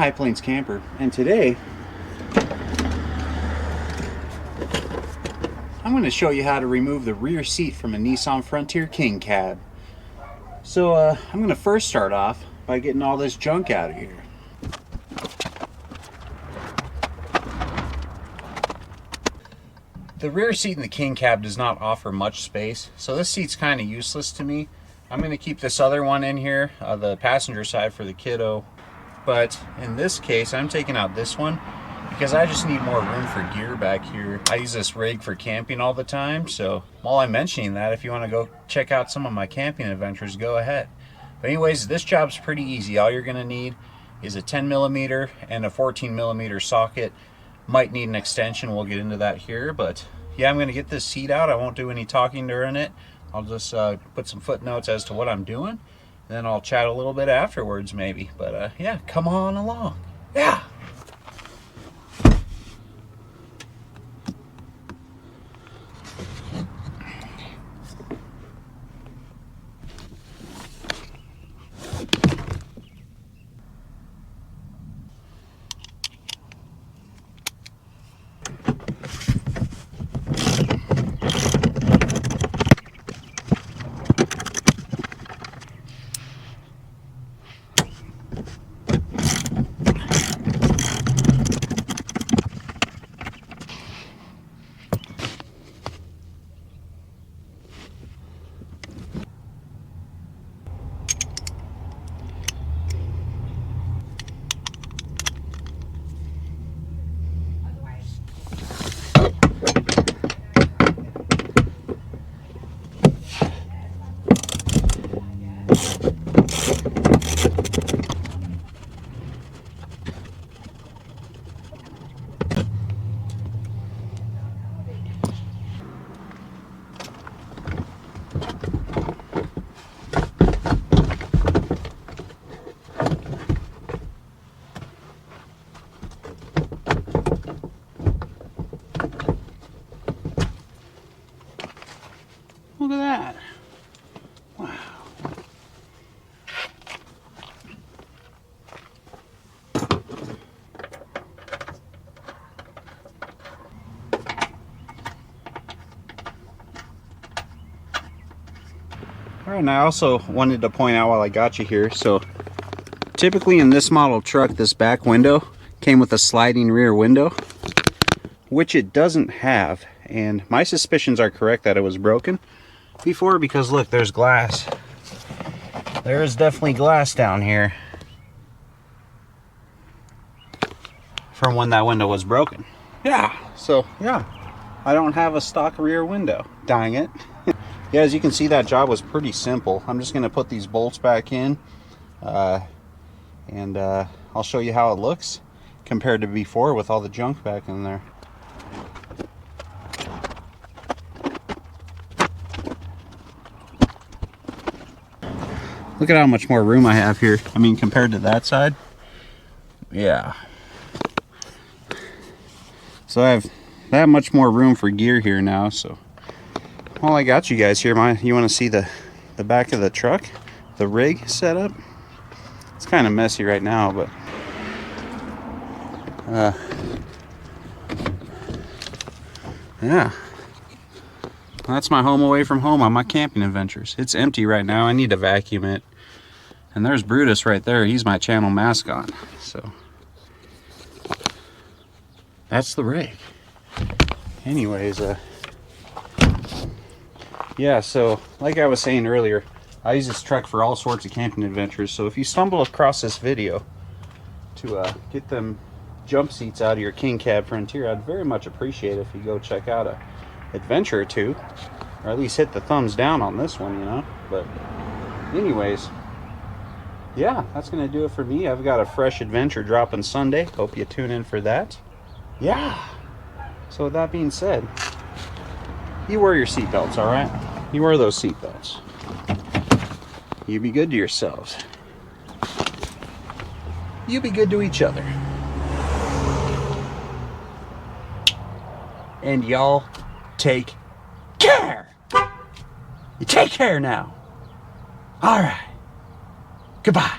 High Plains Camper, and today I'm going to show you how to remove the rear seat from a Nissan Frontier King Cab. So I'm going to first start off by getting all this junk out of here. The rear seat in the King Cab does not offer much space, so this seat's kind of useless to me. I'm going to keep this other one in here, the passenger side for the kiddo. But in this case, I'm taking out this one because I just need more room for gear back here. I use this rig for camping all the time, so while I'm mentioning that, if you want to go check out some of my camping adventures, go ahead. But anyways, this job's pretty easy. All you're going to need is a 10mm and a 14mm socket. Might need an extension, we'll get into that here, but yeah, I'm going to get this seat out. I won't do any talking during it. I'll just put some footnotes as to what I'm doing, then I'll chat a little bit afterwards maybe. But yeah, come on along. Yeah. Look at that. Wow. All right, and I also wanted to point out while I got you here, so typically in this model truck, this back window came with a sliding rear window, which it doesn't have, and my suspicions are correct that it was broken before, because look, there's glass. There is definitely glass down here from when that window was broken. Yeah, so yeah, I don't have a stock rear window. Dang it. Yeah, as you can see, that job was pretty simple. I'm just gonna put these bolts back in and I'll show you how it looks compared to before with all the junk back in there. Look at how much more room I have here. I mean, compared to that side. Yeah. So I have that much more room for gear here now. So, well, I got you guys here. You want to see the back of the truck? The rig setup? It's kind of messy right now, but yeah. That's my home away from home on my camping adventures. It's empty right now. I need to vacuum it. And there's Brutus right there. He's my channel mascot. So that's the rig. Anyways, yeah, so like I was saying earlier, I use this truck for all sorts of camping adventures. So if you stumble across this video to get them jump seats out of your King Cab Frontier, I'd very much appreciate it if you go check out a adventure or two, or at least hit the thumbs down on this one, you know. But anyways, yeah, that's gonna do it for me. I've got a fresh adventure dropping Sunday. Hope you tune in for that. Yeah, so with that being said, you wear your seatbelts, all right? You wear those seatbelts. You be good to yourselves. You be good to each other. And y'all take care. You take care now. All right. Goodbye.